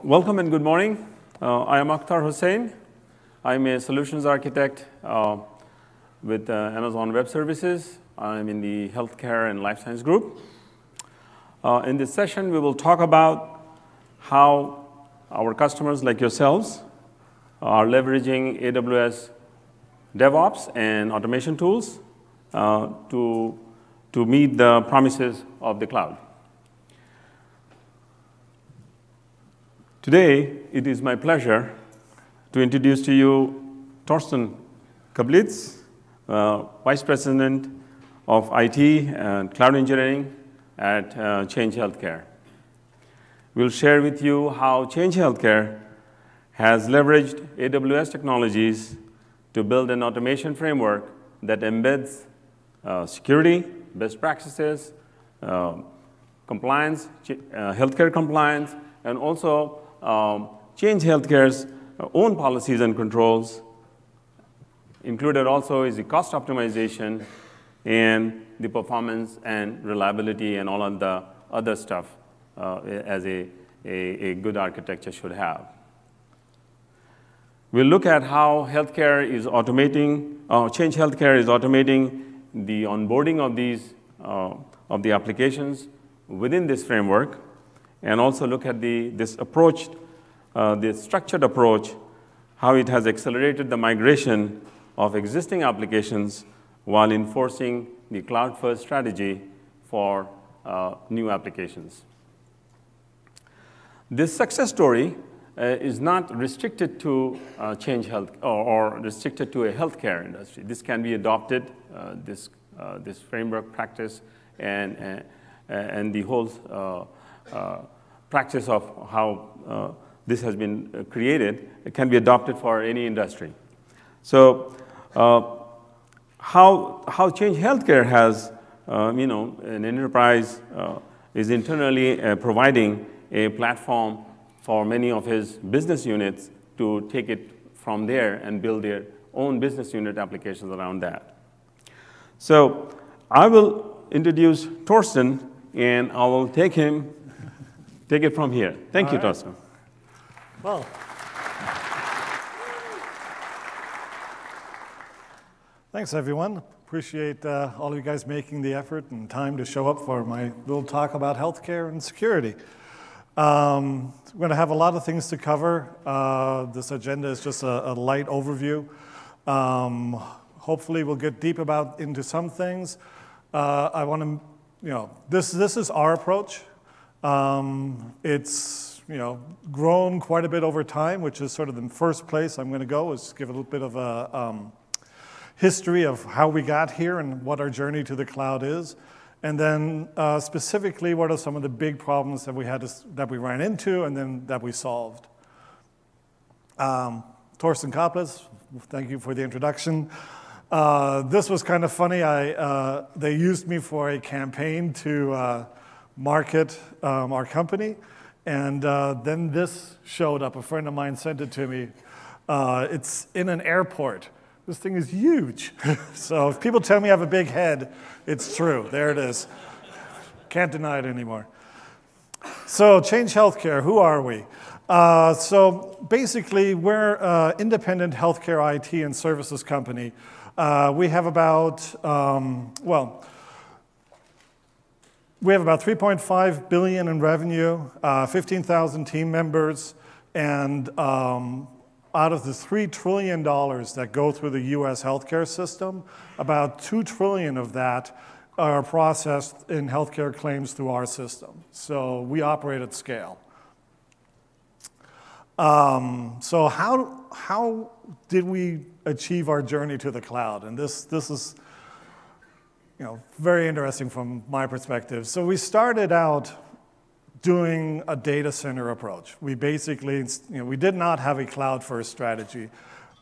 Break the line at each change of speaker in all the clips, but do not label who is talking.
Welcome and good morning. I am Akhtar Hussain. I'm a solutions architect with Amazon Web Services. I'm in the healthcare and life science group. In this session, we will talk about how our customers like yourselves are leveraging AWS DevOps and automation tools to meet the promises of the cloud. Today, it is my pleasure to introduce to you Torsten Kablitz, Vice President of IT and Cloud Engineering at Change Healthcare. We'll share with you how Change Healthcare has leveraged AWS technologies to build an automation framework that embeds security, best practices, compliance, healthcare compliance, and also Change Healthcare's own policies and controls. Included also is the cost optimization and the performance and reliability and all of the other stuff as a good architecture should have. We'll look at how healthcare is automating, Change Healthcare is automating the onboarding of these of the applications within this framework, and also look at this approach, the structured approach, how it has accelerated the migration of existing applications while enforcing the cloud-first strategy for new applications. This success story is not restricted to Change Health or restricted to a healthcare industry. This can be adopted, this framework practice and the whole practice of how this has been created. It can be adopted for any industry. So how Change Healthcare has, an enterprise is internally providing a platform for many of his business units to take it from there and build their own business unit applications around that. So I will introduce Torsten, and I will take it from here. Thank you, Torsten.
Well, thanks, everyone. Appreciate all of you guys making the effort and time to show up for my little talk about healthcare and security. We're going to have a lot of things to cover. This agenda is just a light overview. Hopefully, we'll get deep into some things. I want to, this is our approach. It's grown quite a bit over time, which is sort of the first place I'm going to go, is give a little bit of a history of how we got here and what our journey to the cloud is. And then specifically, what are some of the big problems that we ran into and then that we solved. Torsten Kablitz, thank you for the introduction. This was kind of funny. They used me for a campaign to market our company. And then this showed up. A friend of mine sent it to me. It's in an airport. This thing is huge. So if people tell me I have a big head, it's true. There it is. Can't deny it anymore. So Change Healthcare, who are we? So basically, we're an independent healthcare IT and services company. We have about, we have about $3.5 billion in revenue, 15,000 team members, and out of the $3 trillion that go through the US healthcare system, about $2 trillion of that are processed in healthcare claims through our system. So we operate at scale. So how did we achieve our journey to the cloud? And this is very interesting from my perspective. So we started out doing a data center approach. We basically, we did not have a cloud-first strategy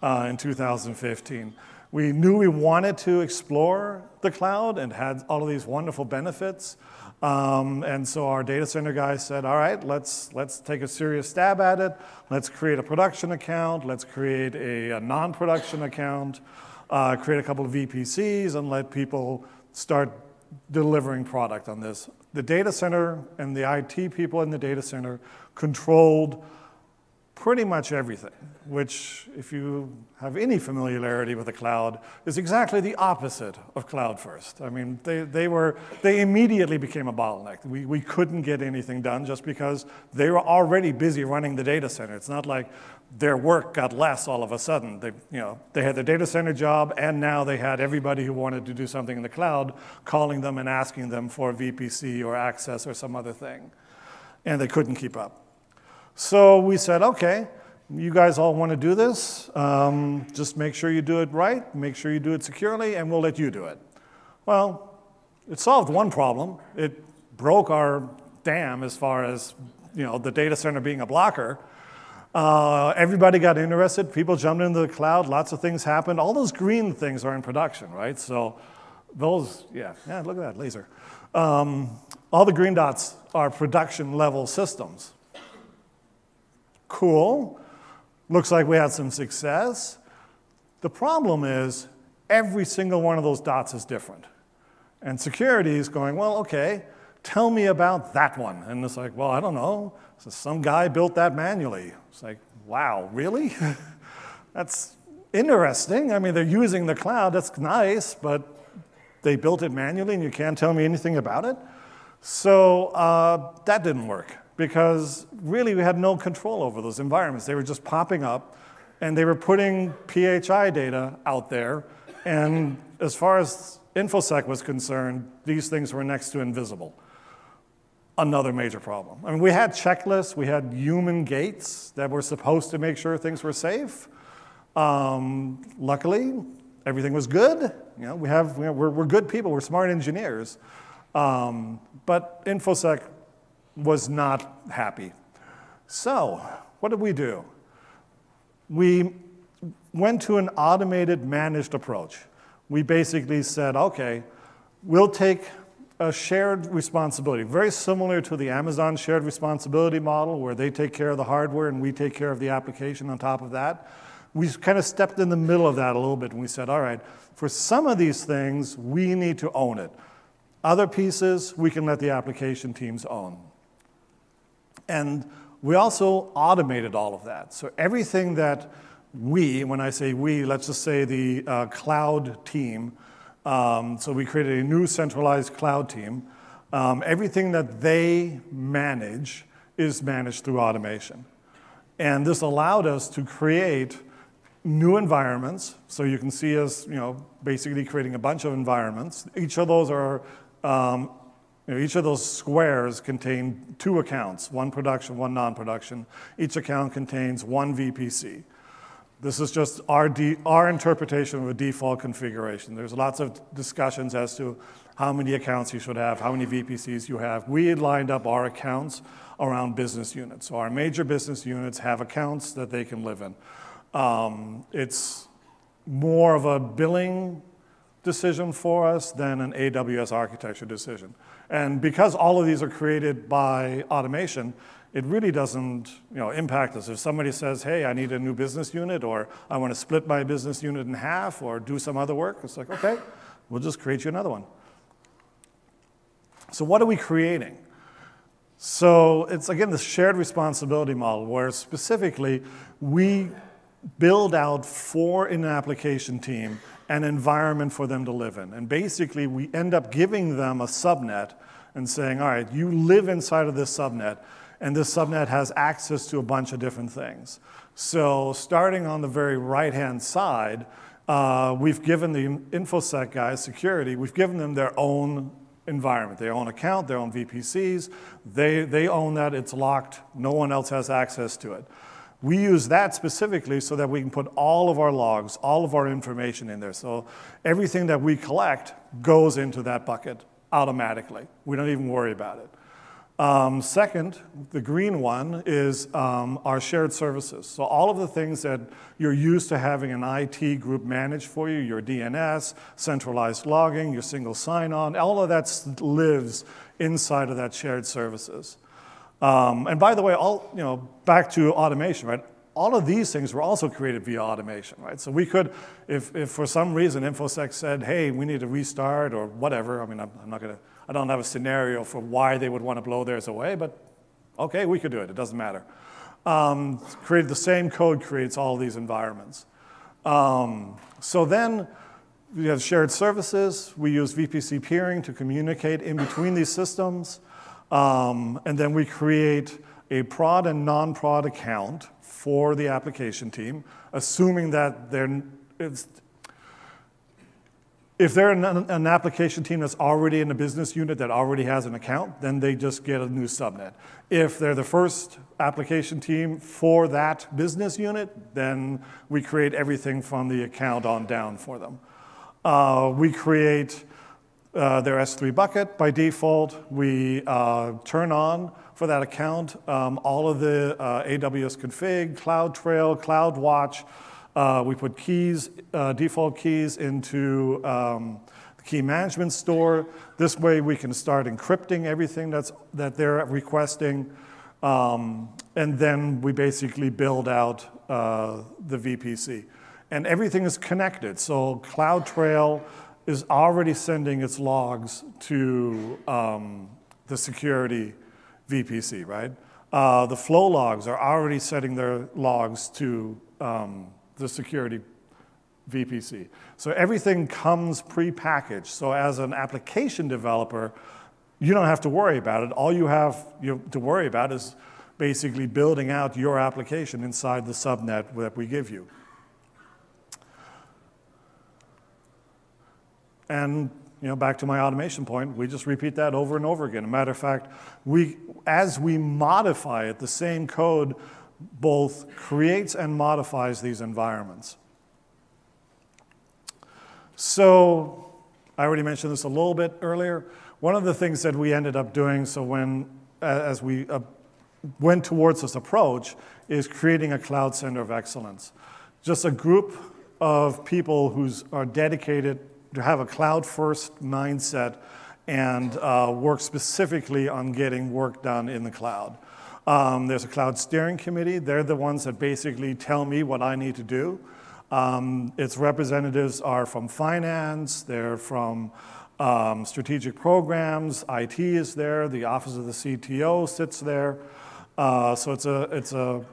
in 2015. We knew we wanted to explore the cloud and had all of these wonderful benefits. And so our data center guys said, all right, let's take a serious stab at it. Let's create a production account. Let's create a non-production account, create a couple of VPCs, and let people start delivering product on this. The data center and the IT people in the data center controlled pretty much everything, which, if you have any familiarity with the cloud, is exactly the opposite of cloud first. I mean, they immediately became a bottleneck. We couldn't get anything done just because they were already busy running the data center. It's not like their work got less all of a sudden. They had their data center job, and now they had everybody who wanted to do something in the cloud calling them and asking them for VPC or access or some other thing. And they couldn't keep up. So we said, okay, you guys all want to do this. Just make sure you do it right, make sure you do it securely, and we'll let you do it. Well, it solved one problem. It broke our dam as far as the data center being a blocker. Everybody got interested. People jumped into the cloud. Lots of things happened. All those green things are in production, right? So those, yeah, look at that laser. All the green dots are production level systems. Cool. Looks like we had some success. The problem is every single one of those dots is different. And security is going, well, okay, tell me about that one. And it's like, well, I don't know. So some guy built that manually. It's like, wow, really? That's interesting. I mean, they're using the cloud. That's nice, but they built it manually and you can't tell me anything about it? So that didn't work, because really we had no control over those environments. They were just popping up, and they were putting PHI data out there, and as far as InfoSec was concerned, these things were next to invisible. Another major problem. I mean, we had checklists, we had human gates that were supposed to make sure things were safe. Luckily, everything was good. We're good people, we're smart engineers. But InfoSec was not happy. So what did we do? We went to an automated managed approach. We basically said, okay, we'll take a shared responsibility, very similar to the Amazon shared responsibility model, where they take care of the hardware and we take care of the application on top of that. We kind of stepped in the middle of that a little bit, and we said, all right, for some of these things, we need to own it. Other pieces, we can let the application teams own. And we also automated all of that. So everything that we, when I say we, let's just say the cloud team, so we created a new centralized cloud team. Everything that they manage is managed through automation. And this allowed us to create new environments. So you can see us, basically creating a bunch of environments. Each of those are, each of those squares contain 2 accounts, one production, one non-production. Each account contains 1 VPC. This is just our interpretation of a default configuration. There's lots of discussions as to how many accounts you should have, how many VPCs you have. We had lined up our accounts around business units. So our major business units have accounts that they can live in. It's more of a billing decision for us than an AWS architecture decision. And because all of these are created by automation, it really doesn't impact us. If somebody says, hey, I need a new business unit, or I want to split my business unit in half, or do some other work, it's like, okay, we'll just create you another one. So what are we creating? So it's, again, this shared responsibility model, where specifically we build out for an application team an environment for them to live in. And basically, we end up giving them a subnet and saying, all right, you live inside of this subnet, and this subnet has access to a bunch of different things. So starting on the very right-hand side, we've given the InfoSec guys, security, we've given them their own environment, their own account, their own VPCs. They own that, it's locked, no one else has access to it. We use that specifically so that we can put all of our logs, all of our information in there. So everything that we collect goes into that bucket automatically. We don't even worry about it. Second, the green one is our shared services. So all of the things that you're used to having an IT group manage for you, your DNS, centralized logging, your single sign-on, all of that lives inside of that shared services. And by the way, back to automation, right? All of these things were also created via automation, right? So we could, if for some reason InfoSec said, hey, we need to restart or whatever, I mean, I don't have a scenario for why they would want to blow theirs away, but okay, we could do it, it doesn't matter. Created the same code creates all these environments. So then we have shared services. We use VPC peering to communicate in between these systems. And then we create a prod and non-prod account for the application team, assuming that if they're an application team that's already in a business unit that already has an account, then they just get a new subnet. If they're the first application team for that business unit, then we create everything from the account on down for them. We create their S3 bucket by default. We turn on for that account all of the AWS config, CloudTrail, CloudWatch. We put keys, default keys into the key management store. This way we can start encrypting everything that they're requesting. And then we basically build out the VPC. And everything is connected. So CloudTrail is already sending its logs to the security VPC, right? The flow logs are already setting their logs to the security VPC. So everything comes pre-packaged. So as an application developer, you don't have to worry about it. All you have to worry about is basically building out your application inside the subnet that we give you. And back to my automation point, we just repeat that over and over again. As a matter of fact, as we modify it, the same code both creates and modifies these environments. So I already mentioned this a little bit earlier. One of the things that we ended up doing, as we went towards this approach, is creating a cloud center of excellence. Just a group of people who are dedicated to have a cloud-first mindset and work specifically on getting work done in the cloud. There's a cloud steering committee. They're the ones that basically tell me what I need to do. Its representatives are from finance, they're from strategic programs, IT is there, the office of the CTO sits there. So it's a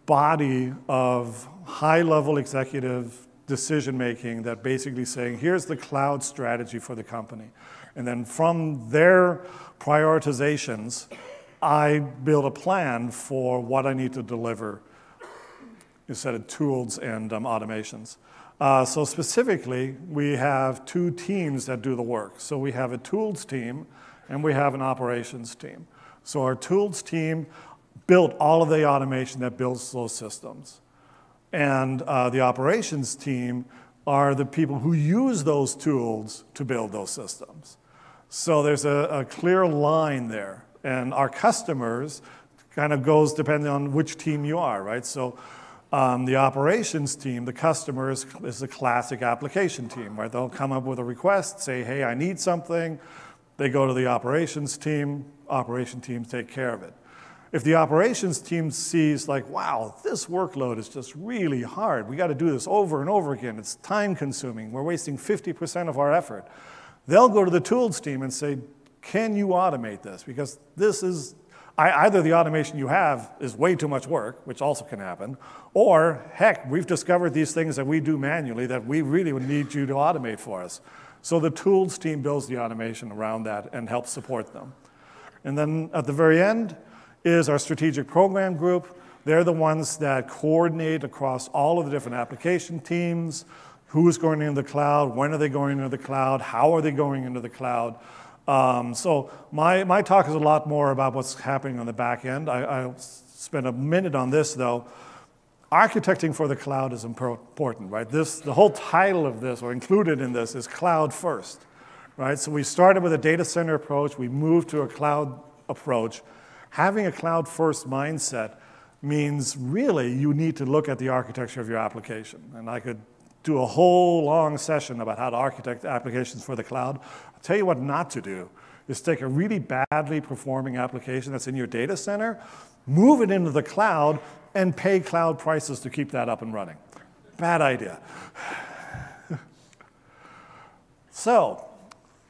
body of high-level executive decision-making that basically saying, here's the cloud strategy for the company. And then from their prioritizations, I build a plan for what I need to deliver, a set of tools and automations. So specifically, we have two teams that do the work. So we have a tools team and we have an operations team. So our tools team built all of the automation that builds those systems. And the operations team are the people who use those tools to build those systems. So there's a clear line there. And our customers kind of goes depending on which team you are, right? So the operations team, the customer is the classic application team, right? They'll come up with a request, say, hey, I need something. They go to the operations team take care of it. If the operations team sees like, wow, this workload is just really hard. We got to do this over and over again. It's time consuming. We're wasting 50% of our effort. They'll go to the tools team and say, can you automate this? Because this is, either the automation you have is way too much work, which also can happen, or heck, we've discovered these things that we do manually that we really would need you to automate for us. So the tools team builds the automation around that and helps support them. And then at the very end is our strategic program group. They're the ones that coordinate across all of the different application teams, who's going into the cloud, when are they going into the cloud, how are they going into the cloud. So my talk is a lot more about what's happening on the back end. I'll spend a minute on this though. Architecting for the cloud is important, right? The whole title of this, or included in this, is cloud first, right? So we started with a data center approach, we moved to a cloud approach. Having a cloud first mindset means really you need to look at the architecture of your application. And I could do a whole long session about how to architect applications for the cloud. I'll tell you what not to do is take a really badly performing application that's in your data center, move it into the cloud, and pay cloud prices to keep that up and running. Bad idea. So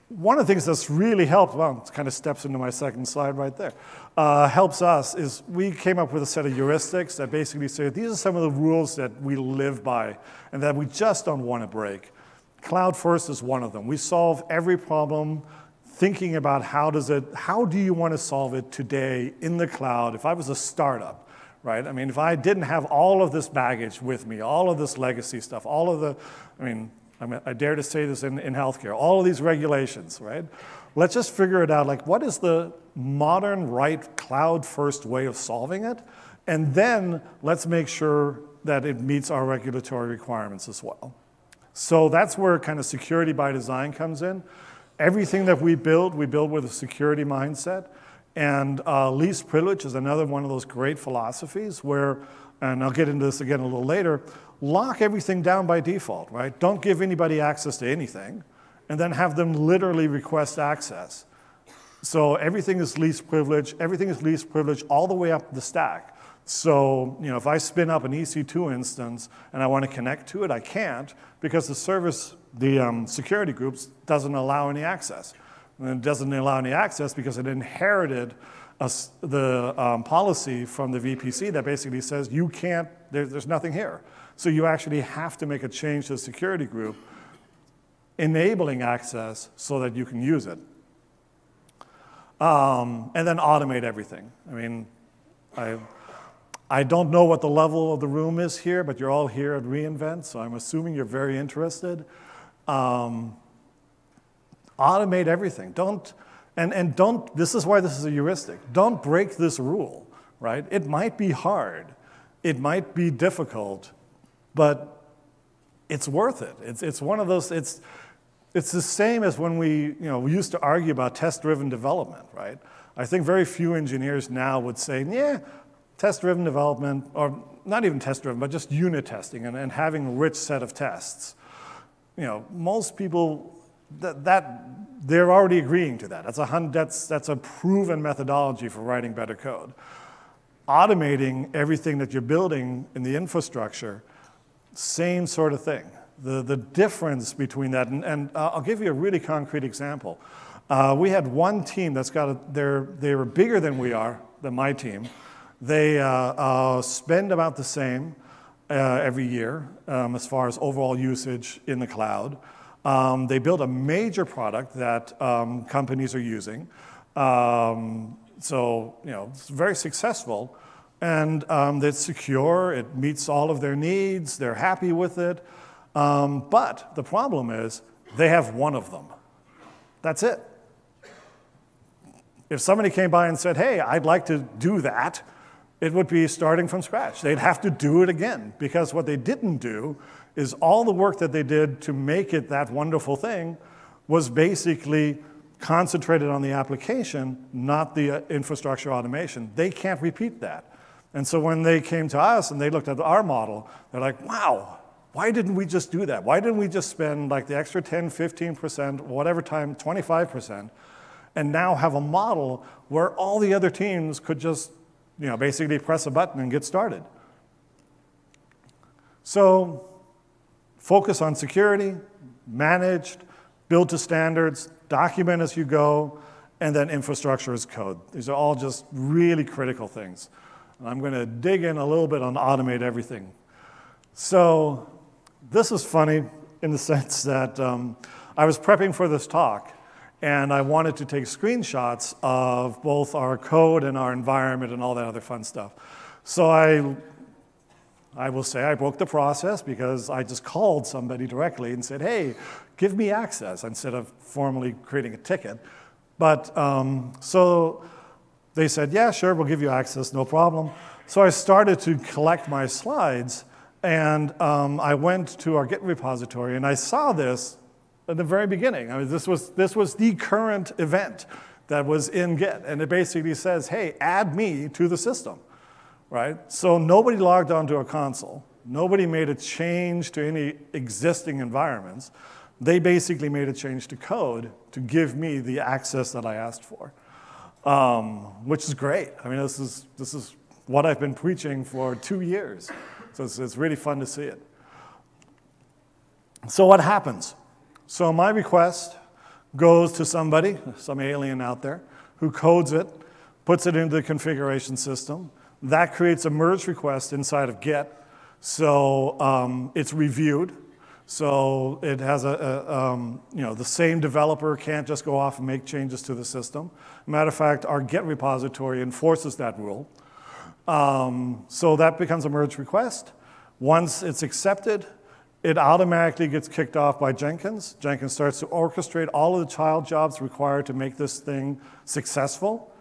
one of the things that's really helped, well, it kind of steps into my second slide right there, helps us is we came up with a set of heuristics that basically say these are some of the rules that we live by and that we just don't want to break. Cloud first is one of them. We solve every problem thinking about how do you want to solve it today in the cloud. If I was a startup, right? I mean, if I didn't have all of this baggage with me, all of this legacy stuff, all of the, I dare to say this in healthcare, all of these regulations, right? Let's just figure it out, like what is the modern, right, cloud-first way of solving it? And then let's make sure that it meets our regulatory requirements as well. So that's where kind of security by design comes in. Everything that we build with a security mindset. And least privilege is another one of those great philosophies where, and I'll get into this again a little later, lock everything down by default, right? Don't give anybody access to anything, and then have them literally request access. So everything is least privilege all the way up the stack. So, if I spin up an EC2 instance and I want to connect to it, I can't because the service, the security groups doesn't allow any access. And it doesn't allow any access because it inherited the policy from the VPC that basically says you can't, there's nothing here. So you actually have to make a change to the security group enabling access so that you can use it. And then automate everything. I mean, I don't know what the level of the room is here, but you're all here at reInvent, so I'm assuming you're very interested. Automate everything. Don't, this is why this is a heuristic. Don't break this rule, right? It might be hard. It might be difficult, but it's worth it. It's one of those, it's the same as when we used to argue about test-driven development, right? I think very few engineers now would say, yeah, test-driven development, or not even test-driven, but just unit testing and having a rich set of tests. Most people, they're already agreeing to that. That's a proven methodology for writing better code. Automating everything that you're building in the infrastructure, same sort of thing. The difference between that, and I'll give you a really concrete example. We had one team that's they were bigger than than my team. They spend about the same every year as far as overall usage in the cloud. They built a major product that companies are using. So, it's very successful. And it's secure, it meets all of their needs, they're happy with it. But the problem is, they have one of them. That's it. If somebody came by and said, hey, I'd like to do that, it would be starting from scratch. They'd have to do it again, because what they didn't do is all the work that they did to make it that wonderful thing was basically concentrated on the application, not the infrastructure automation. They can't repeat that. And so when they came to us and they looked at our model, they're like, wow, why didn't we just do that? Why didn't we just spend like the extra 10, 15%, whatever time, 25%, and now have a model where all the other teams could just basically press a button and get started? So focus on security, managed, build to standards, document as you go, and then infrastructure as code. These are all just really critical things. And I'm going to dig in a little bit on automate everything. So this is funny in the sense that I was prepping for this talk, and I wanted to take screenshots of both our code and our environment and all that other fun stuff. So I will say I broke the process because I just called somebody directly and said, hey, give me access, instead of formally creating a ticket. But so they said, yeah, sure, we'll give you access, no problem. So I started to collect my slides, and I went to our Git repository, and I saw this at the very beginning. I mean, this was the current event that was in Git, and it basically says, hey, add me to the system, right? So nobody logged onto a console. Nobody made a change to any existing environments. They basically made a change to code to give me the access that I asked for, which is great. I mean, this is what I've been preaching for 2 years. So it's really fun to see it. So what happens? So my request goes to somebody, some alien out there, who codes it, puts it into the configuration system. That creates a merge request inside of Git. So it's reviewed. So it has the same developer can't just go off and make changes to the system. Matter of fact, our Git repository enforces that rule. So that becomes a merge request. Once it's accepted, it automatically gets kicked off by Jenkins. Jenkins starts to orchestrate all of the child jobs required to make this thing successful.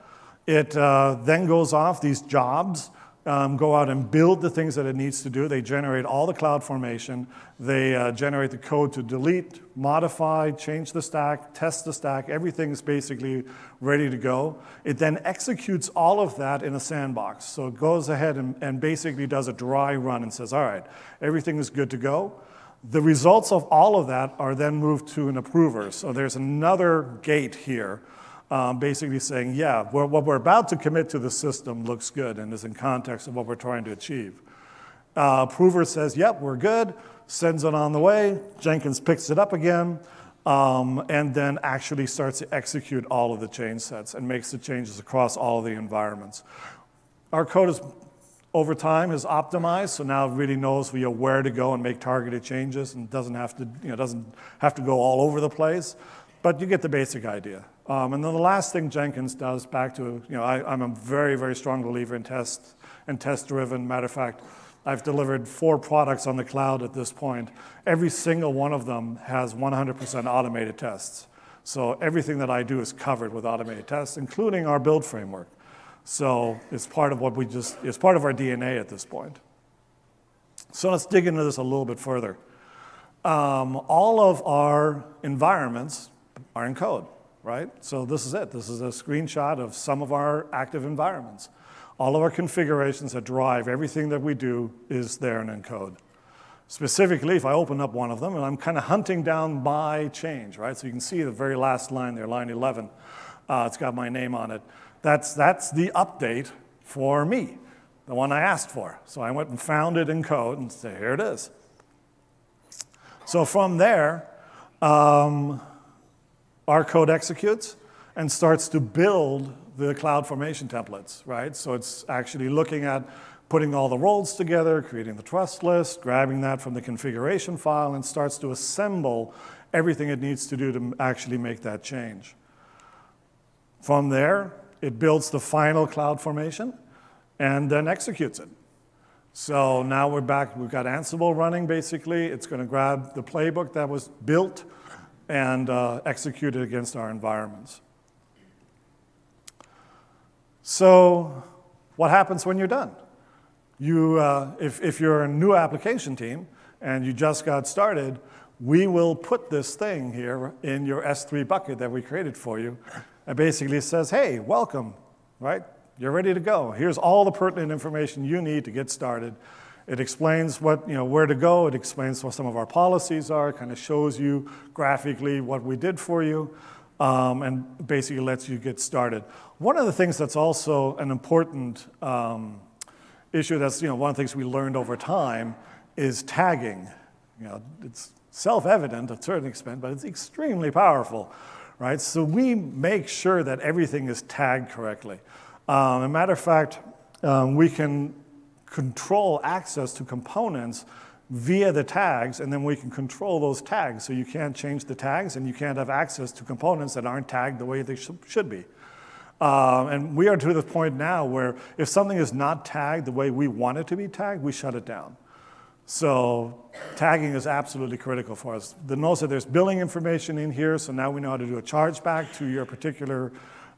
It then goes off, these jobs go out and build the things that it needs to do. They generate all the CloudFormation. They generate the code to delete, modify, change the stack, test the stack. Everything is basically ready to go. It then executes all of that in a sandbox. So it goes ahead and basically does a dry run and says, all right, everything is good to go. The results of all of that are then moved to an approver. So there's another gate here. Basically saying, yeah, what we're about to commit to the system looks good and is in context of what we're trying to achieve. Approver says, yep, we're good, sends it on the way, Jenkins picks it up again, and then actually starts to execute all of the change sets and makes the changes across all of the environments. Our code is, over time, is optimized, so now it really knows where to go and make targeted changes and doesn't have to go all over the place, but you get the basic idea. And then the last thing Jenkins does, back to, I'm a very, very strong believer in test and test-driven. Matter of fact, I've delivered 4 products on the cloud at this point. Every single one of them has 100% automated tests. So everything that I do is covered with automated tests, including our build framework. So it's part of it's part of our DNA at this point. So let's dig into this a little bit further. All of our environments are in code. Right? So this is it. This is a screenshot of some of our active environments. All of our configurations that drive everything that we do is there and in code. Specifically, if I open up one of them, and I'm kind of hunting down my change, right? So you can see the very last line there, line 11. It's got my name on it. That's the update for me, the one I asked for. So I went and found it in code and said, here it is. So from there, our code executes and starts to build the CloudFormation templates, right? So it's actually looking at putting all the roles together, creating the trust list, grabbing that from the configuration file, and starts to assemble everything it needs to do to actually make that change. From there, it builds the final CloudFormation and then executes it. So now we're back, we've got Ansible running basically. It's going to grab the playbook that was built and execute it against our environments. So what happens when you're done? If you're a new application team and you just got started, we will put this thing here in your S3 bucket that we created for you. It basically says, hey, welcome, right? You're ready to go. Here's all the pertinent information you need to get started. It explains where to go. It explains what some of our policies are. It kind of shows you graphically what we did for you, and basically lets you get started. One of the things that's also an important issue, that's one of the things we learned over time, is tagging. It's self-evident to a certain extent, but it's extremely powerful, right? So we make sure that everything is tagged correctly. As a matter of fact, we can control access to components via the tags, and then we can control those tags. So you can't change the tags, and you can't have access to components that aren't tagged the way they should be. And we are to the point now where if something is not tagged the way we want it to be tagged, we shut it down. So tagging is absolutely critical for us. Notice that there's billing information in here, so now we know how to do a chargeback to your particular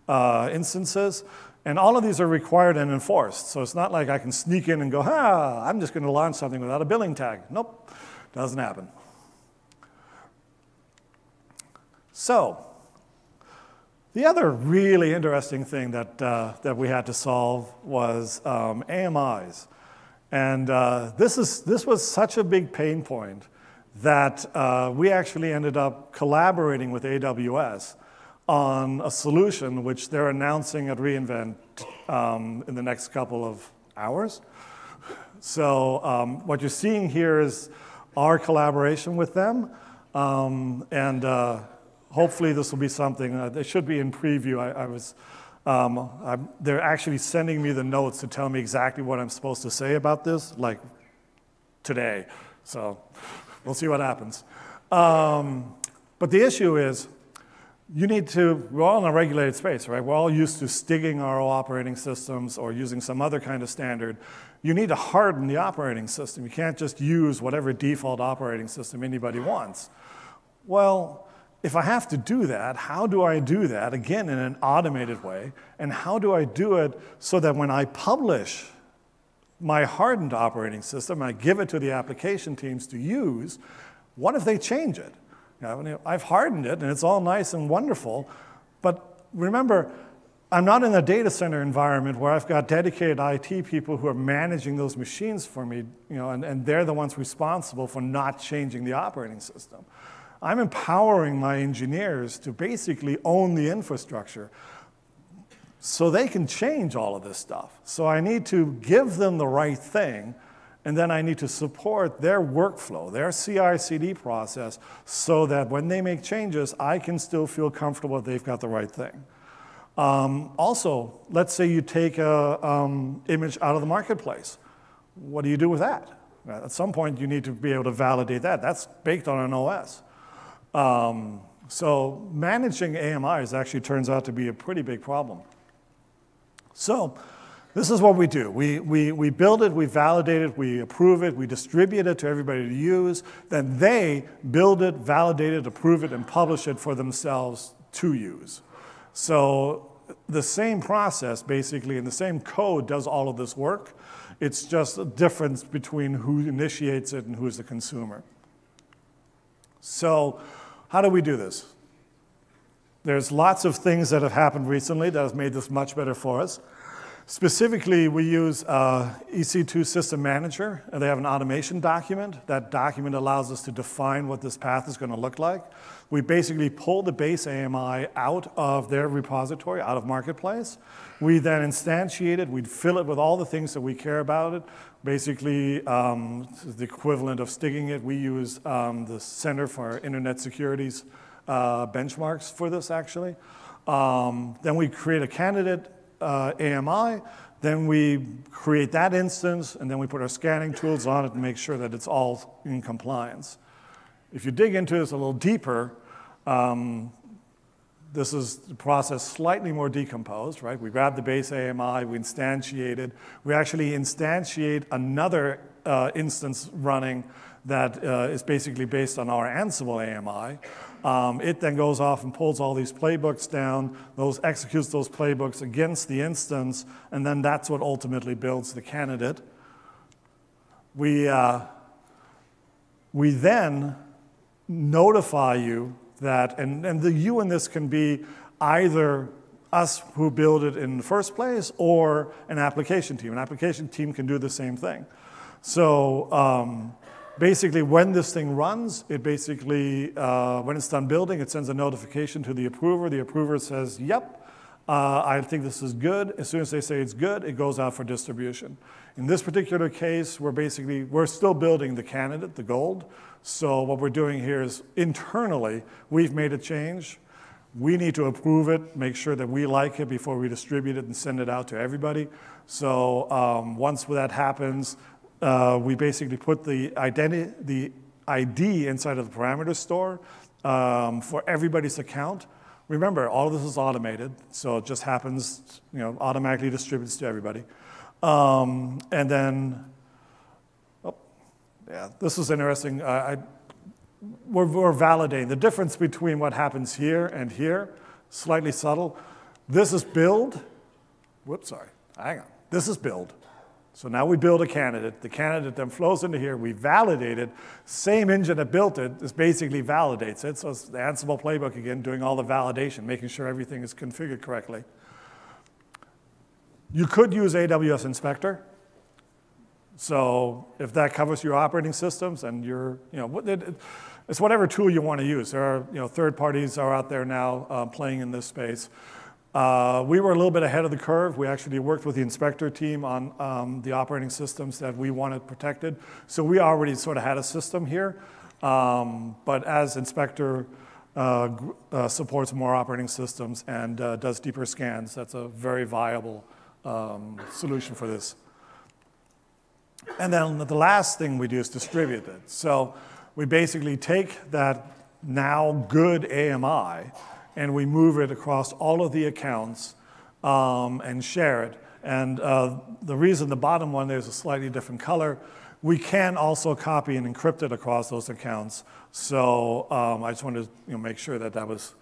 instances. And all of these are required and enforced. So it's not like I can sneak in and go, I'm just going to launch something without a billing tag. Nope, doesn't happen. So the other really interesting thing that we had to solve was AMIs. And this was such a big pain point that we actually ended up collaborating with AWS on a solution which they're announcing at reInvent in the next couple of hours. So what you're seeing here is our collaboration with them, and hopefully this will be something, it should be in preview. They're actually sending me the notes to tell me exactly what I'm supposed to say about this, like today. So we'll see what happens. But the issue is, we're all in a regulated space, right? We're all used to stigging our operating systems or using some other kind of standard. You need to harden the operating system. You can't just use whatever default operating system anybody wants. Well, if I have to do that, how do I do that, again, in an automated way? And how do I do it so that when I publish my hardened operating system, I give it to the application teams to use, what if they change it? I've hardened it, and it's all nice and wonderful, but remember, I'm not in a data center environment where I've got dedicated IT people who are managing those machines for me, and they're the ones responsible for not changing the operating system. I'm empowering my engineers to basically own the infrastructure so they can change all of this stuff. So I need to give them the right thing, and then I need to support their workflow, their CI/CD process, so that when they make changes, I can still feel comfortable that they've got the right thing. Also, let's say you take an image out of the marketplace. What do you do with that? At some point, you need to be able to validate that. That's baked on an OS. So managing AMIs actually turns out to be a pretty big problem. So this is what we do. We build it, we validate it, we approve it, we distribute it to everybody to use. Then they build it, validate it, approve it, and publish it for themselves to use. So the same process, basically, and the same code does all of this work. It's just a difference between who initiates it and who's the consumer. So how do we do this? There's lots of things that have happened recently that have made this much better for us. Specifically, we use EC2 System Manager, and they have an automation document. That document allows us to define what this path is going to look like. We basically pull the base AMI out of their repository, out of Marketplace. We then instantiate it. We fill it with all the things that we care about it. Basically, the equivalent of sticking it. We use the Center for Internet Security's benchmarks for this, actually. Then we create a candidate AMI, then we create that instance, and then we put our scanning tools on it and make sure that it's all in compliance. If you dig into this a little deeper, this is the process slightly more decomposed, right? We grab the base AMI, we instantiate it. We actually instantiate another instance running that is basically based on our Ansible AMI. It then goes off and pulls all these playbooks down, executes those playbooks against the instance, and then that's what ultimately builds the candidate. We then notify you that, and the you in this can be either us who build it in the first place or an application team. An application team can do the same thing. So basically, when this thing runs, it basically, when it's done building, it sends a notification to the approver. The approver says, yep, I think this is good. As soon as they say it's good, it goes out for distribution. In this particular case, we're still building the candidate, the gold. So what we're doing here is internally, we've made a change. We need to approve it, make sure that we like it before we distribute it and send it out to everybody. So once that happens, we basically put the ID inside of the parameter store for everybody's account. Remember, all of this is automated, so it just happens, automatically distributes to everybody. And then, this is interesting. We're validating. The difference between what happens here and here, slightly subtle. This is build. Whoops, sorry. Hang on. This is build. So now we build a candidate. The candidate then flows into here. We validate it. Same engine that built it is basically validates it. So it's the Ansible playbook again, doing all the validation, making sure everything is configured correctly. You could use AWS Inspector. So if that covers your operating systems and it's whatever tool you want to use. There are, third parties are out there now playing in this space. We were a little bit ahead of the curve. We actually worked with the Inspector team on the operating systems that we wanted protected. So we already sort of had a system here. But as Inspector supports more operating systems and does deeper scans. That's a very viable solution for this. And then the last thing we do is distribute it. So we basically take that now good AMI and we move it across all of the accounts and share it. And the reason the bottom one there's a slightly different color, we can also copy and encrypt it across those accounts. So I just wanted to make sure that that was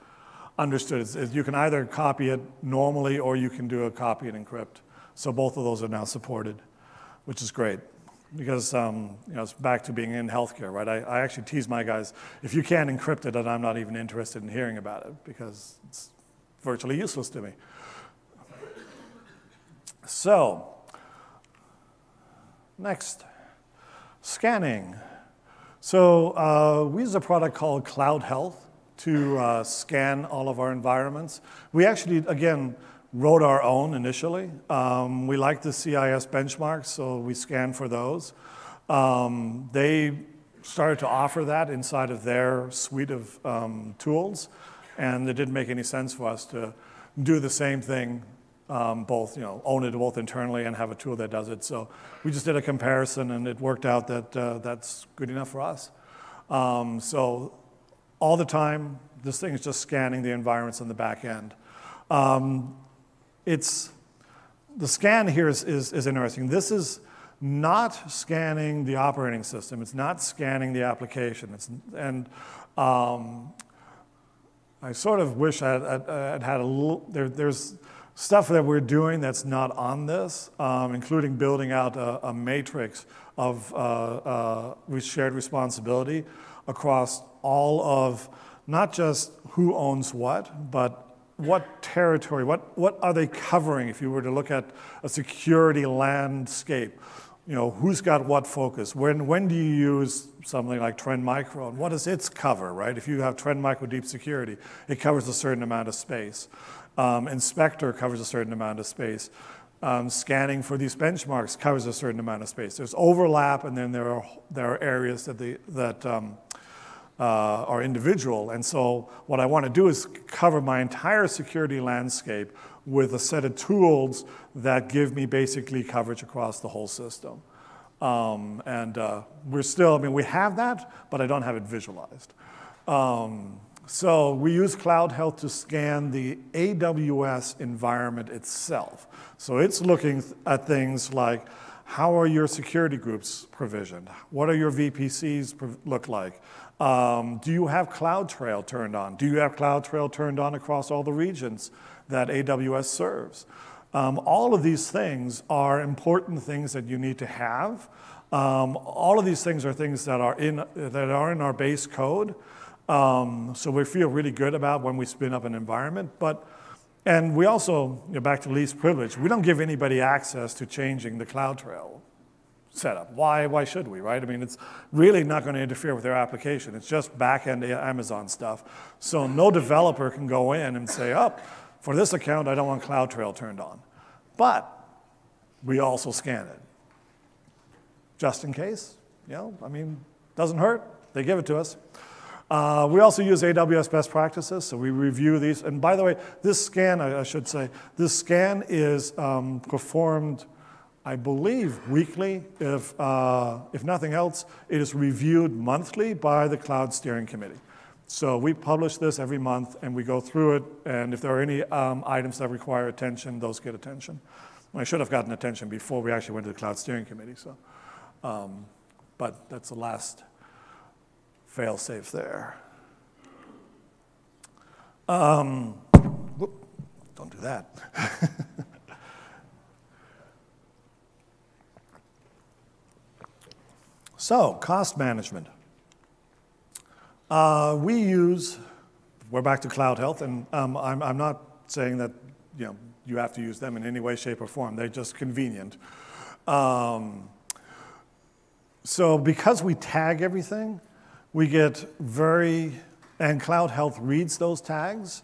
understood. You can either copy it normally or you can do a copy and encrypt. So both of those are now supported, which is great. Because it's back to being in healthcare, right? I actually tease my guys, if you can't encrypt it, then I'm not even interested in hearing about it because it's virtually useless to me. So, next, scanning. So we use a product called Cloud Health to scan all of our environments. We actually, again, wrote our own initially. We like the CIS benchmarks, so we scanned for those. They started to offer that inside of their suite of tools, and it didn't make any sense for us to do the same thing, both, own it both internally and have a tool that does it. So we just did a comparison, and it worked out that that's good enough for us. So all the time, this thing is just scanning the environments on the back end. The scan here is interesting. This is not scanning the operating system. It's not scanning the application. I sort of wish I'd had a little, there's stuff that we're doing that's not on this, including building out a matrix of shared responsibility across all of not just who owns what, but what territory, what are they covering if you were to look at a security landscape? Who's got what focus? When do you use something like Trend Micro? And what does its cover, right? If you have Trend Micro Deep Security, it covers a certain amount of space. Inspector covers a certain amount of space. Scanning for these benchmarks covers a certain amount of space. There's overlap, and then there are areas that are individual. And so what I want to do is cover my entire security landscape with a set of tools that give me basically coverage across the whole system. We're still, we have that, but I don't have it visualized. So we use Cloud Health to scan the AWS environment itself. So it's looking at things like, how are your security groups provisioned? What are your VPCs look like? Do you have CloudTrail turned on? Do you have CloudTrail turned on across all the regions that AWS serves? All of these things are important things that you need to have. All of these things are things that are in our base code. So we feel really good about when we spin up an environment. And we also, back to least privilege, we don't give anybody access to changing the CloudTrail setup. Why should we, right? It's really not going to interfere with their application. It's just back-end Amazon stuff. So no developer can go in and say, oh, for this account, I don't want CloudTrail turned on. But we also scan it. Just in case, doesn't hurt. They give it to us. We also use AWS best practices, so we review these. And by the way, this scan, I should say, this scan is performed, I believe, weekly. If nothing else, it is reviewed monthly by the Cloud Steering Committee. So we publish this every month, and we go through it, and if there are any items that require attention, those get attention. I should have gotten attention before we actually went to the Cloud Steering Committee, so. But that's the last fail-safe there. Whoop, don't do that. So, cost management. We're back to Cloud Health, and I'm not saying that you have to use them in any way, shape, or form. They're just convenient. So because we tag everything, we get and Cloud Health reads those tags,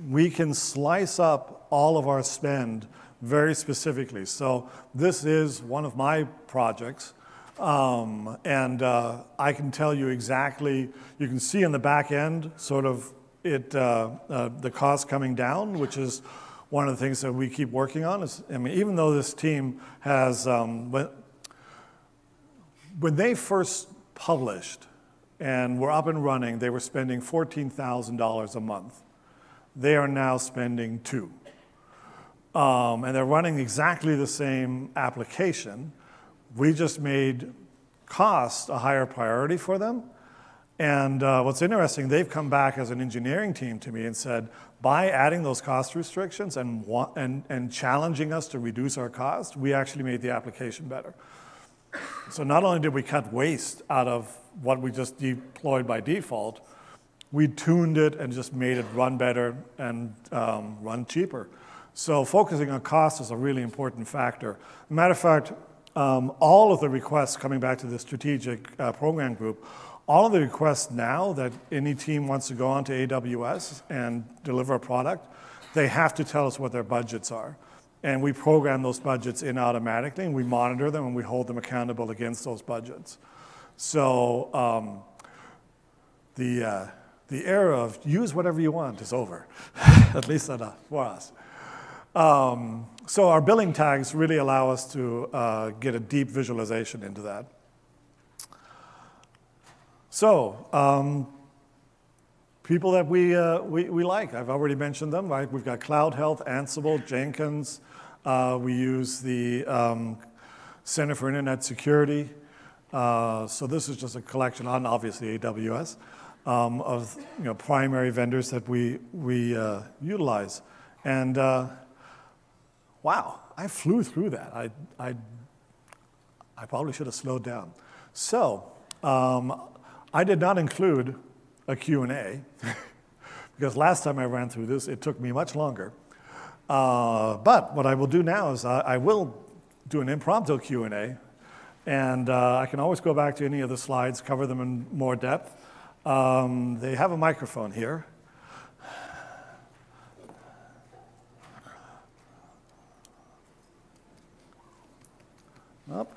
we can slice up all of our spend very specifically. So this is one of my projects, and I can tell you exactly, you can see in the back end sort of the cost coming down, which is one of the things that we keep working on. I mean, even though this team has, when they first published and were up and running, they were spending $14,000 a month. They are now spending $2,000. And they're running exactly the same application. We just made cost a higher priority for them. And what's interesting, they've come back as an engineering team to me and said, by adding those cost restrictions and challenging us to reduce our cost, we actually made the application better. So not only did we cut waste out of what we just deployed by default, we tuned it and just made it run better and run cheaper. So focusing on cost is a really important factor. As a matter of fact, all of the requests coming back to the strategic program group, all of the requests now that any team wants to go onto AWS and deliver a product, they have to tell us what their budgets are. And we program those budgets in automatically, and we monitor them, and we hold them accountable against those budgets. So the era of use whatever you want is over, at least for us. So our billing tags really allow us to get a deep visualization into that. So, people that we like, I've already mentioned them, right? We've got Cloud Health, Ansible, Jenkins. We use the Center for Internet Security. So this is just a collection on, obviously, AWS, of primary vendors that we utilize. And wow, I flew through that. I probably should have slowed down. So, I did not include a Q&A because last time I ran through this, it took me much longer. But what I will do now is I will do an impromptu Q&A, and I can always go back to any of the slides, cover them in more depth. They have a microphone here. Up.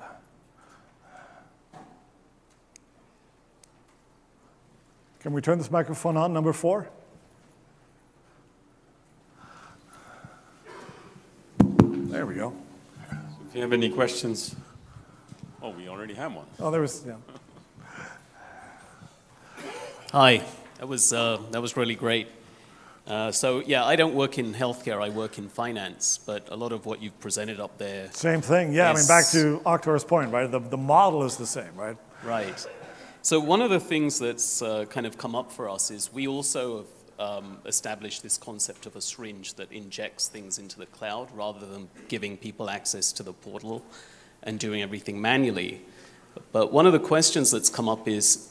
Can we turn this microphone on, number 4? There we go.
If you have any questions. Oh, we already have one.
Oh, there was, yeah.
Hi, that was really great. So yeah, I don't work in healthcare, I work in finance, but a lot of what you've presented up there.
Same thing, yeah, I mean, back to Oktar's point, right? The model is the same, right?
Right. So one of the things that's kind of come up for us is we also have established this concept of a syringe that injects things into the cloud rather than giving people access to the portal and doing everything manually. But one of the questions that's come up is,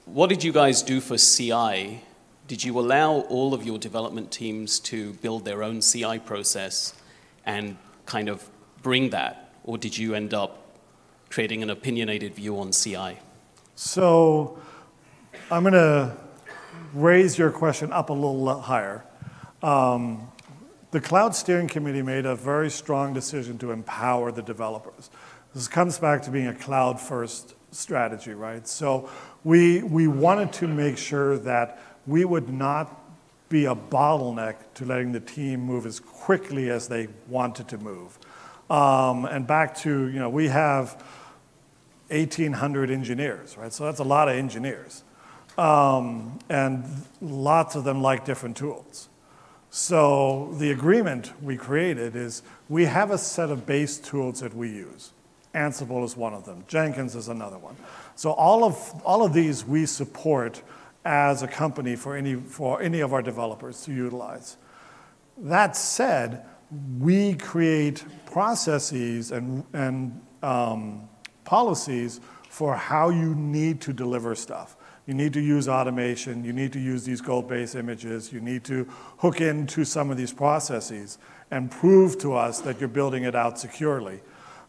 what did you guys do for CI? Did you allow all of your development teams to build their own CI process and kind of bring that? Or did you end up creating an opinionated view on CI?
So I'm going to raise your question up a little higher. The Cloud Steering Committee made a very strong decision to empower the developers. This comes back to being a cloud-first strategy, right? So we wanted to make sure that we would not be a bottleneck to letting the team move as quickly as they wanted to move. And back to, we have 1,800 engineers, right? So that's a lot of engineers. And lots of them like different tools. So the agreement we created is we have a set of base tools that we use. Ansible is one of them. Jenkins is another one. So all of these we support as a company for any of our developers to utilize. That said, we create processes and policies for how you need to deliver stuff. You need to use automation, you need to use these gold-based images, you need to hook into some of these processes and prove to us that you're building it out securely.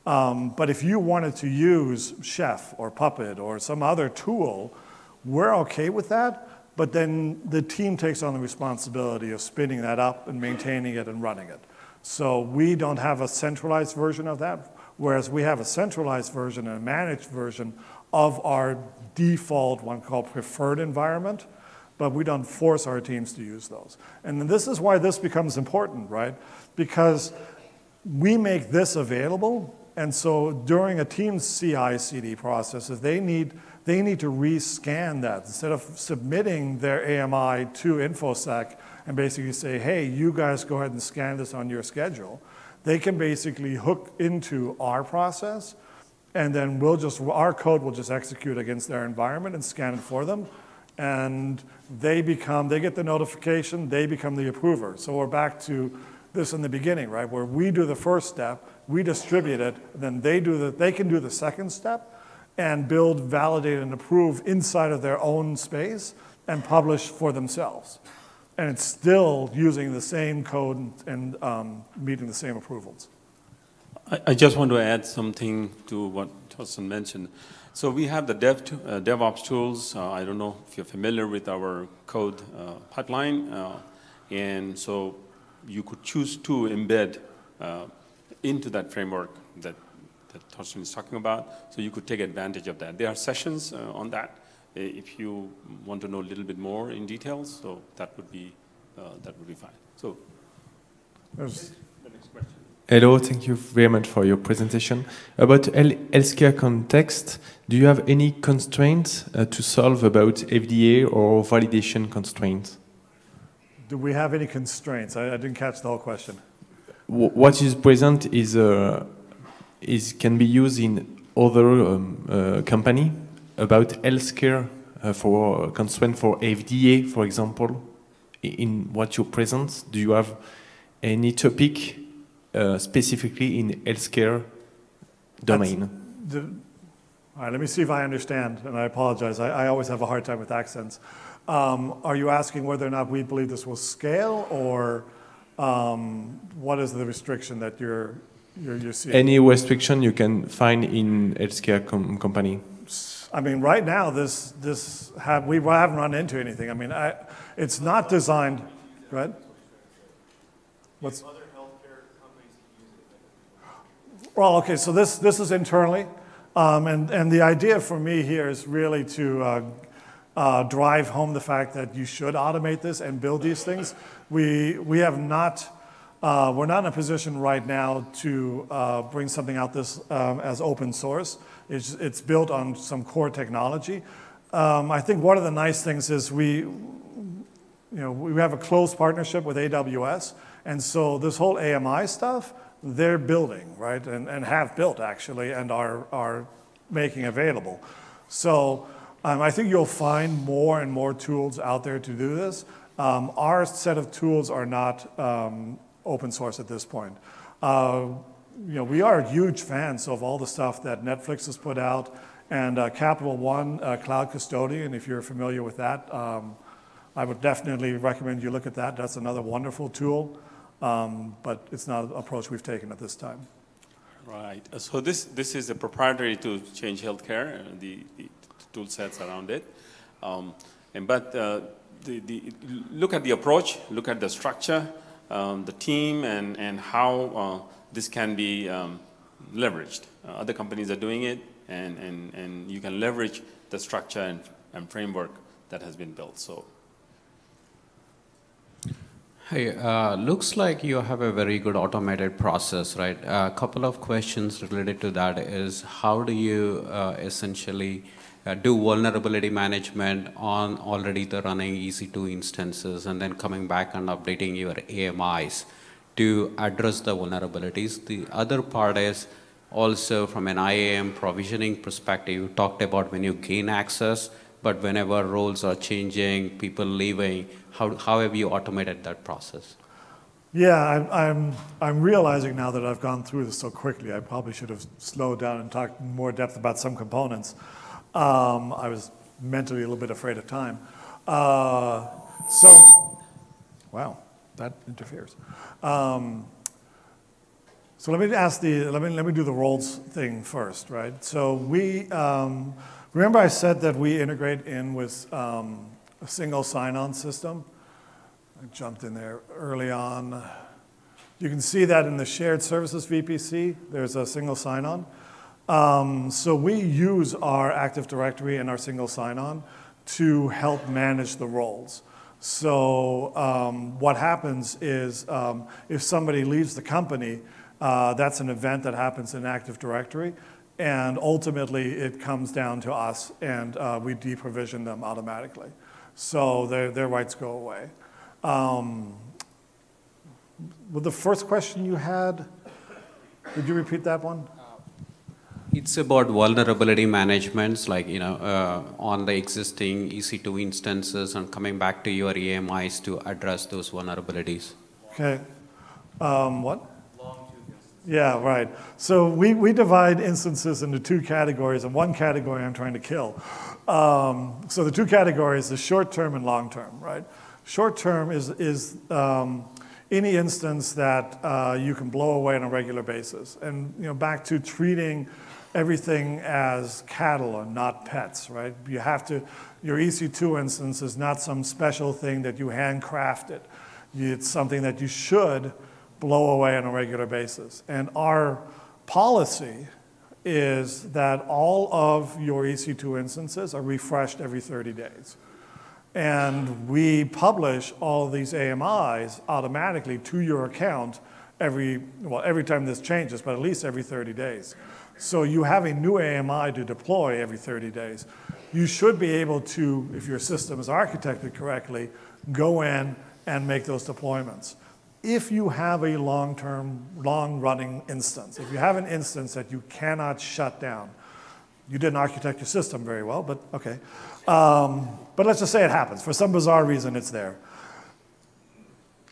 But if you wanted to use Chef or Puppet or some other tool, we're okay with that, but then the team takes on the responsibility of spinning that up and maintaining it and running it. So we don't have a centralized version of that, whereas we have a centralized version and a managed version of our default, one called preferred environment, but we don't force our teams to use those. And this is why this becomes important, right? Because we make this available, and so during a team's CI/CD process, they need to rescan that. Instead of submitting their AMI to InfoSec and basically say, hey, you guys go ahead and scan this on your schedule, they can basically hook into our process, and then our code will just execute against their environment and scan it for them. And they get the notification, they become the approver. So we're back to this in the beginning, right? Where we do the first step, we distribute it, then they can do the second step and build, validate, and approve inside of their own space and publish for themselves. And it's still using the same code and meeting the same approvals.
I just want to add something to what Justin mentioned. So we have the DevOps tools. I don't know if you're familiar with our code pipeline. And so you could choose to embed into that framework that Thorsten is talking about. So you could take advantage of that. There are sessions on that if you want to know a little bit more in details. So that would be fine. So
There's
the next question.
Hello, thank you very much for your presentation. About healthcare context, do you have any constraints to solve about FDA or validation constraints?
Do we have any constraints? I didn't catch the whole question.
What is present can be used in other company about healthcare for constraint for FDA, for example. In what you present, do you have any topic specifically in healthcare domain?
All right, let me see if I understand, and I apologize. I always have a hard time with accents. Are you asking whether or not we believe this will scale, or what is the restriction that you're seeing?
Any restriction you can find in healthcare company?
I mean, right now, we haven't run into anything. I mean, it's not designed. Go ahead. What's other healthcare companies can use it? Well, okay, so this is internally, and the idea for me here is really to drive home the fact that you should automate this and build these things. We have not. We're not in a position right now to bring something out this as open source. It's built on some core technology. I think one of the nice things is we have a close partnership with AWS, and so this whole AMI stuff, they're building, right, and have built actually, and are making available. So I think you'll find more and more tools out there to do this. Our set of tools are not open source at this point. We are huge fans of all the stuff that Netflix has put out, and Capital One Cloud Custodian, if you're familiar with that, I would definitely recommend you look at that. That's another wonderful tool, but it's not an approach we've taken at this time.
Right. So this is a proprietary to Change Healthcare, the tool sets around it. Look at the approach, look at the structure, the team, and how this can be leveraged. Other companies are doing it, and you can leverage the structure and framework that has been built. So.
Hey, looks like you have a very good automated process, right? A couple of questions related to that is, how do you essentially do vulnerability management on already the running EC2 instances and then coming back and updating your AMIs to address the vulnerabilities? The other part is also from an IAM provisioning perspective, you talked about when you gain access, but whenever roles are changing, people leaving, how have you automated that process?
Yeah, I'm realizing now that I've gone through this so quickly, I probably should have slowed down and talked in more depth about some components. I was mentally a little bit afraid of time. Wow, that interferes. So let me do the roles thing first, right? So we remember I said that we integrate in with a single sign-on system. I jumped in there early on. You can see that in the shared services VPC, there's a single sign-on. So we use our Active Directory and our single sign-on to help manage the roles. So what happens is if somebody leaves the company, that's an event that happens in Active Directory, and ultimately it comes down to us, and we deprovision them automatically. So their rights go away. Well, the first question you had, could you repeat that one?
It's about vulnerability management, like, on the existing EC2 instances and coming back to your AMIs to address those vulnerabilities.
Okay. What? Yeah, right. So we divide instances into two categories, and one category I'm trying to kill. So the two categories is short-term and long-term, right? Short-term is any instance that you can blow away on a regular basis. And back to treating everything as cattle and not pets, right? You have to, your EC2 instance is not some special thing that you handcrafted. It's something that you should blow away on a regular basis. And our policy is that all of your EC2 instances are refreshed every 30 days. And we publish all these AMIs automatically to your account every time this changes, but at least every 30 days. So you have a new AMI to deploy every 30 days. You should be able to, if your system is architected correctly, go in and make those deployments. If you have a long-running instance, if you have an instance that you cannot shut down, you didn't architect your system very well, but okay. But let's just say it happens. For some bizarre reason, it's there.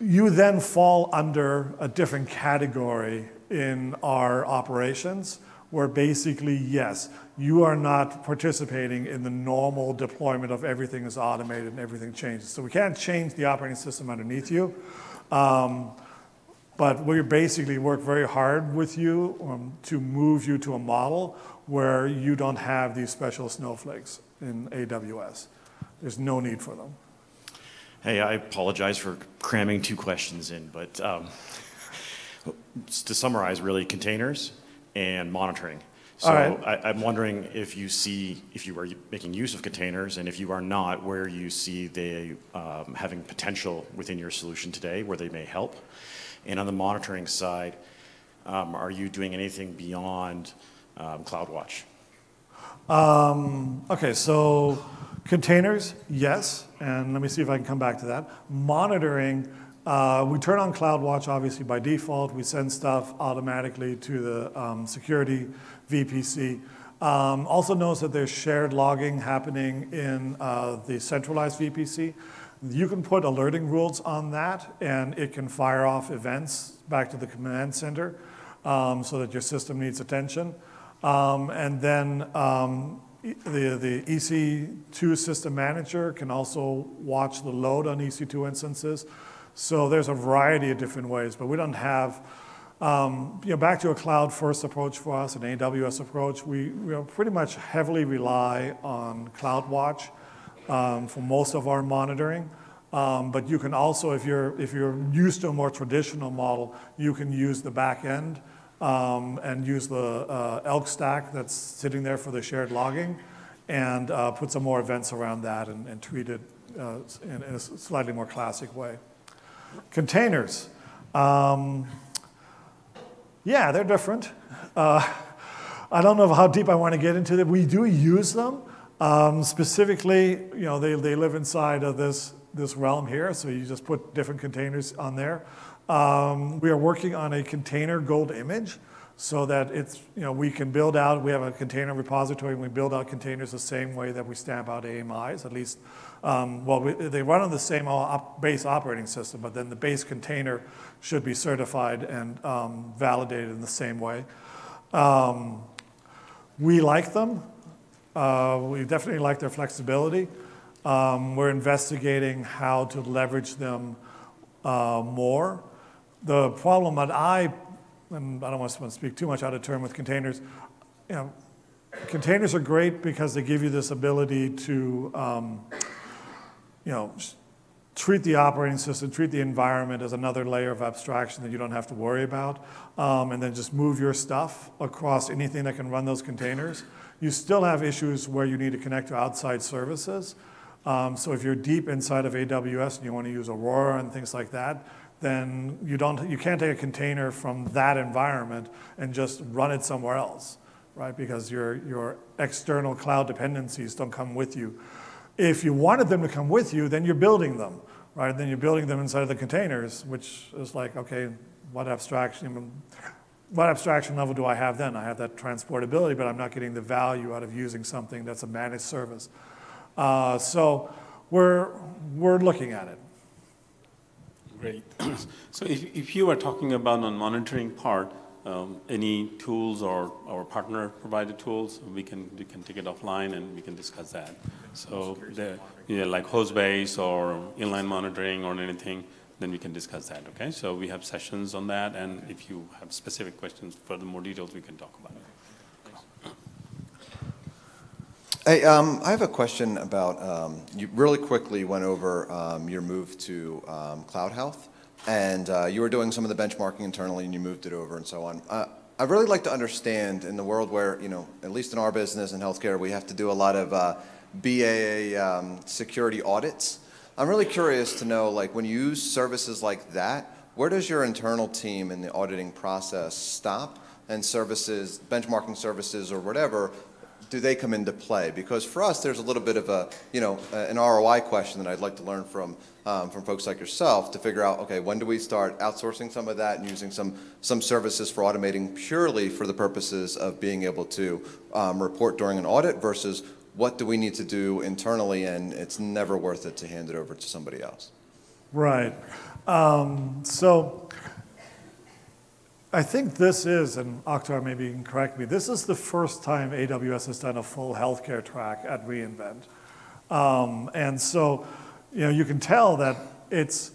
You then fall under a different category in our operations, where basically, yes, you are not participating in the normal deployment of everything is automated and everything changes. So we can't change the operating system underneath you. But we basically work very hard with you to move you to a model where you don't have these special snowflakes in AWS. There's no need for them.
Hey, I apologize for cramming two questions in, but to summarize, really, containers and monitoring. So I'm wondering if you are making use of containers, and if you are not, where you see they having potential within your solution today, where they may help. And on the monitoring side, are you doing anything beyond CloudWatch?
Okay, so containers, yes, and let me see if I can come back to that. Monitoring, we turn on CloudWatch obviously by default. We send stuff automatically to the security VPC. Also notice that there's shared logging happening in the centralized VPC. You can put alerting rules on that, and it can fire off events back to the command center so that your system needs attention. And then the EC2 system manager can also watch the load on EC2 instances. So there's a variety of different ways, but we don't have, back to a cloud-first approach for us, an AWS approach, we pretty much heavily rely on CloudWatch for most of our monitoring. But you can also, if you're used to a more traditional model, you can use the back end and use the elk stack that's sitting there for the shared logging, and put some more events around that and treat it in a slightly more classic way. Containers. Yeah, they're different. I don't know how deep I want to get into it. We do use them. Specifically, they live inside of this realm here, so you just put different containers on there. We are working on a container gold image so that it's, we can build out, we have a container repository, and we build out containers the same way that we stamp out AMIs, at least. They run on the same base operating system, but then the base container should be certified and validated in the same way. We like them. We definitely like their flexibility. We're investigating how to leverage them more. The problem that and I don't want to speak too much out of turn with containers, containers are great because they give you this ability to, treat the operating system, treat the environment as another layer of abstraction that you don't have to worry about, and then just move your stuff across anything that can run those containers. You still have issues where you need to connect to outside services, So if you're deep inside of AWS and you want to use Aurora and things like that, then you can't take a container from that environment and just run it somewhere else, right? Because your external cloud dependencies don't come with you. If you wanted them to come with you, then you're building them, right? Then you're building them inside of the containers, which is like, okay, what abstraction level do I have then? I have that transportability, but I'm not getting the value out of using something that's a managed service. So we're looking at it.
Great. So if you are talking about on monitoring part, any tools or our partner provided tools, we can take it offline and we can discuss that. So like Hostbase or inline monitoring or anything, then we can discuss that, okay? So we have sessions on that, and if you have specific questions, further more details, we can talk about it.
Hey, I have a question about, you really quickly went over your move to Cloud Health, and you were doing some of the benchmarking internally and you moved it over and so on. I'd really like to understand in the world where, at least in our business in healthcare, we have to do a lot of BAA security audits. I'm really curious to know, like, when you use services like that, where does your internal team in the auditing process stop, and services, benchmarking services or whatever, do they come into play? Because for us, there's a little bit of a, an ROI question that I'd like to learn from folks like yourself to figure out, okay, when do we start outsourcing some of that and using some services for automating purely for the purposes of being able to report during an audit versus what do we need to do internally, and it's never worth it to hand it over to somebody else?
Right. So I think this is, and Akhtar, maybe you can correct me, this is the first time AWS has done a full healthcare track at reInvent. And so, you can tell that this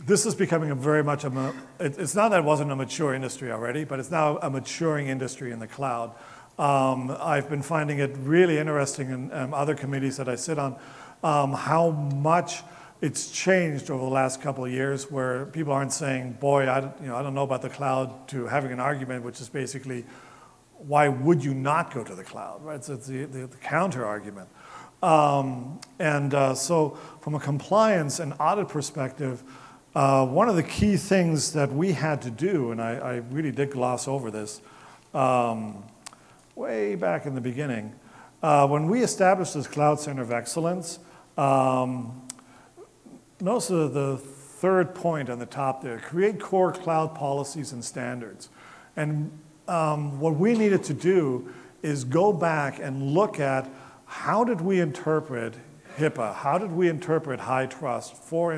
is becoming it's not that it wasn't a mature industry already, but it's now a maturing industry in the cloud. I've been finding it really interesting in other committees that I sit on, how much it's changed over the last couple of years, where people aren't saying, boy, I don't know about the cloud, to having an argument which is basically, why would you not go to the cloud, right? So it's the counter argument. So from a compliance and audit perspective, one of the key things that we had to do, and I really did gloss over this, way back in the beginning, when we established this Cloud Center of Excellence, notice the third point on the top there, create core cloud policies and standards. And what we needed to do is go back and look at how did we interpret HIPAA, how did we interpret high trust for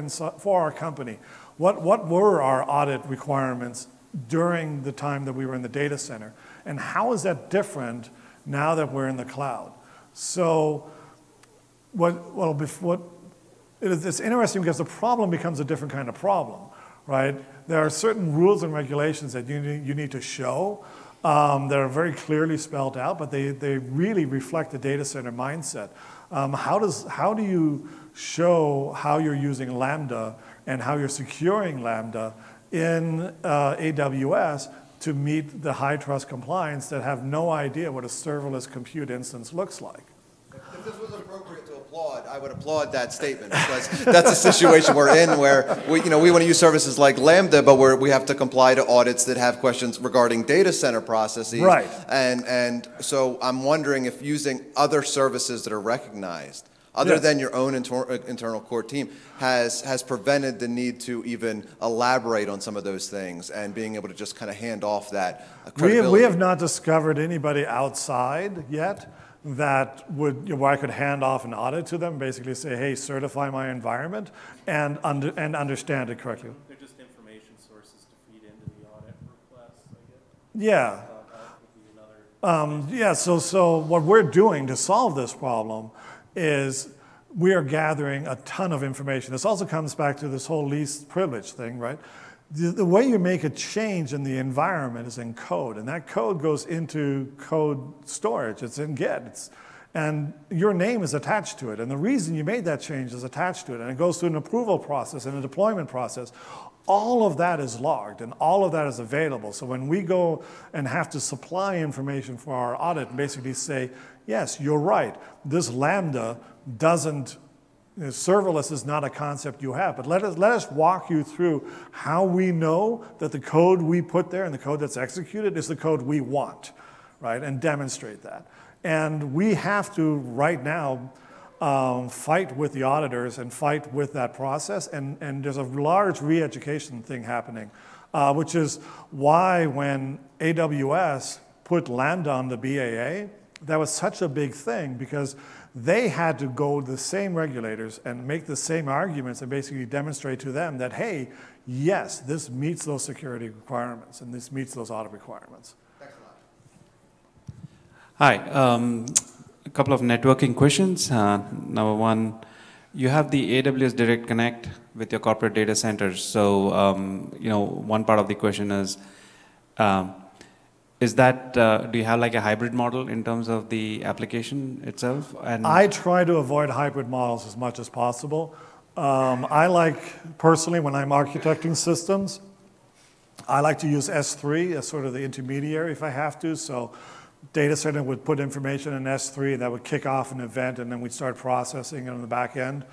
our company? What were our audit requirements during the time that we were in the data center? And how is that different now that we're in the cloud? So it's interesting because the problem becomes a different kind of problem, right? There are certain rules and regulations that you need to show that are very clearly spelled out, but they really reflect the data center mindset. How do you show how you're using Lambda and how you're securing Lambda in AWS to meet the high trust compliance that have no idea what a serverless compute instance looks like?
If this was appropriate to applaud, I would applaud that statement, because that's a situation we're in where we want to use services like Lambda, but we have to comply to audits that have questions regarding data center processes.
Right.
And so I'm wondering if using other services that are recognized, other than your own internal core team, has prevented the need to even elaborate on some of those things and being able to just kind of hand off that credibility.
We have not discovered anybody outside yet that where I could hand off an audit to them, basically say, hey, certify my environment and understand it correctly.
They're just information sources to feed into the audit requests, I guess.
Yeah. So what we're doing to solve this problem is we are gathering a ton of information. This also comes back to this whole least privilege thing, right? The way you make a change in the environment is in code, and that code goes into code storage. It's in Git, and your name is attached to it, and the reason you made that change is attached to it, and it goes through an approval process and a deployment process. All of that is logged, and all of that is available. So when we go and have to supply information for our audit and basically say, yes, you're right, this Lambda doesn't serverless is not a concept you have, but let us walk you through how we know that the code we put there and the code that's executed is the code we want, right, and demonstrate that. And we have to, right now, fight with the auditors and fight with that process, and there's a large re-education thing happening, which is why when AWS put Lambda on the BAA, that was such a big thing because they had to go to the same regulators and make the same arguments and basically demonstrate to them that, hey, yes, this meets those security requirements and this meets those audit requirements.
Thanks a lot.
Hi, a couple of networking questions. Number one, you have the AWS Direct Connect with your corporate data centers. So, one part of the question is that, do you have like a hybrid model in terms of the application itself? And
I try to avoid hybrid models as much as possible. I like, personally, when I'm architecting systems, I like to use S3 as sort of the intermediary if I have to. So data center would put information in S3, and that would kick off an event, and then we'd start processing it on the back end.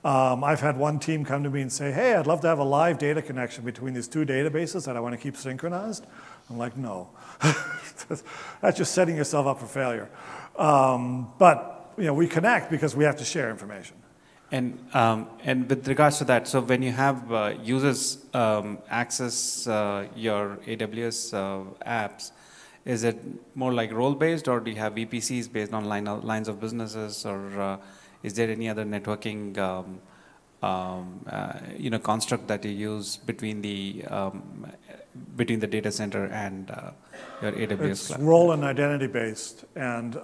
I've had one team come to me and say, hey, I'd love to have a live data connection between these two databases that I want to keep synchronized. I'm like, no. That's just setting yourself up for failure. But we connect because we have to share information.
And with regards to that, so when you have users access your AWS apps, is it more like role-based, or do you have VPCs based on lines of businesses, or is there any other networking construct that you use between the data center and your AWS cloud?
It's role and identity based, and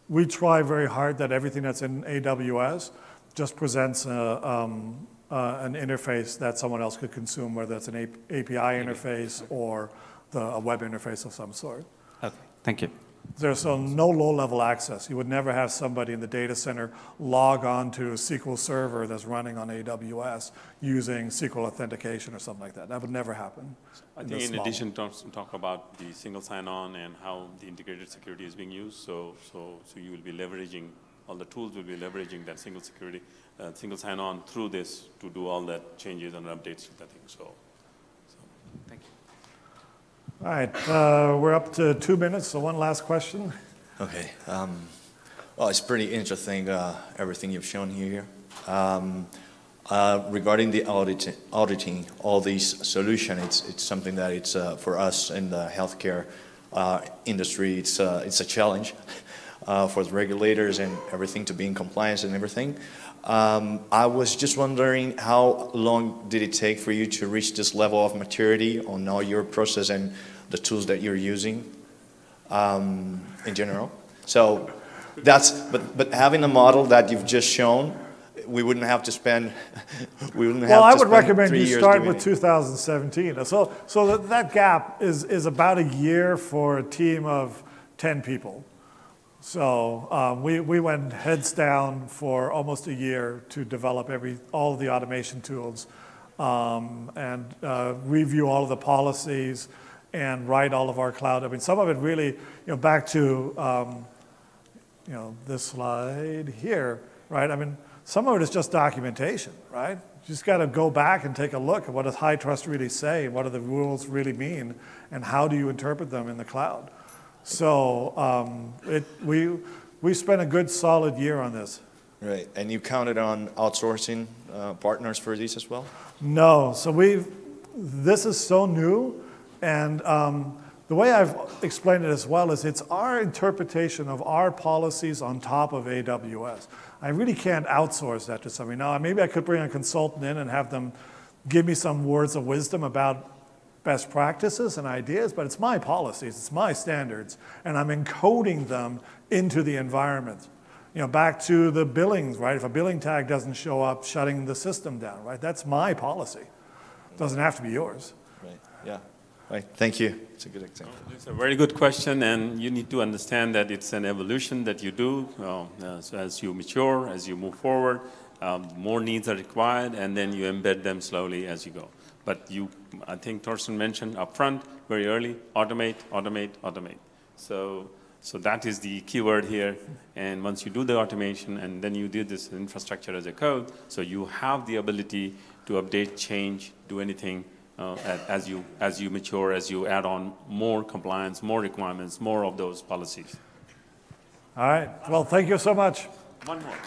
we try very hard that everything that's in AWS just presents an interface that someone else could consume, whether that's an API interface or a web interface of some sort.
Okay, thank you.
There's no low-level access. You would never have somebody in the data center log on to a SQL server that's running on AWS using SQL authentication or something like that. That would never happen.
I think in addition to talk about the single sign-on and how the integrated security is being used, so you will be leveraging, all the tools will be leveraging that single security, single sign-on through this to do all that changes and updates to that thing. So
thank you.
All right, we're up to 2 minutes, so one last question.
Okay. Well, it's pretty interesting, everything you've shown here. Regarding the auditing all these solutions, it's something that it's for us in the healthcare industry, it's a challenge for the regulators and everything to be in compliance and everything. I was just wondering, how long did it take for you to reach this level of maturity on all your process and the tools that you're using in general? So but having a model that you've just shown, we wouldn't have to spend,
well, I would recommend you start with 2017. So that gap is about a year for a team of 10 people. So we went heads down for almost a year to develop all of the automation tools and review all of the policies and write all of our cloud. I mean, some of it really, back to this slide here, right? I mean, some of it is just documentation, right? You just got to go back and take a look at what does high trust really say, what do the rules really mean, and how do you interpret them in the cloud. So we spent a good solid year on this.
Right, and you counted on outsourcing partners for these as well?
No, so this is so new, and the way I've explained it as well is it's our interpretation of our policies on top of AWS. I really can't outsource that to somebody. Now, maybe I could bring a consultant in and have them give me some words of wisdom about best practices and ideas, but it's my policies, it's my standards, and I'm encoding them into the environment. Back to the billings, right? If a billing tag doesn't show up, shutting the system down, right? That's my policy. It doesn't have to be yours.
Right, yeah. Right, thank you. It's a good example.
It's a very good question, and you need to understand that it's an evolution that you do. So as you mature, as you move forward, more needs are required, and then you embed them slowly as you go. But I think Torsten mentioned upfront, very early, automate, automate, automate. So So that is the keyword here. And once you do the automation and then you do this infrastructure as a code, so you have the ability to update, change, do anything as you mature, as you add on more compliance, more requirements, more of those policies.
All right. Well, thank you so much.
One more.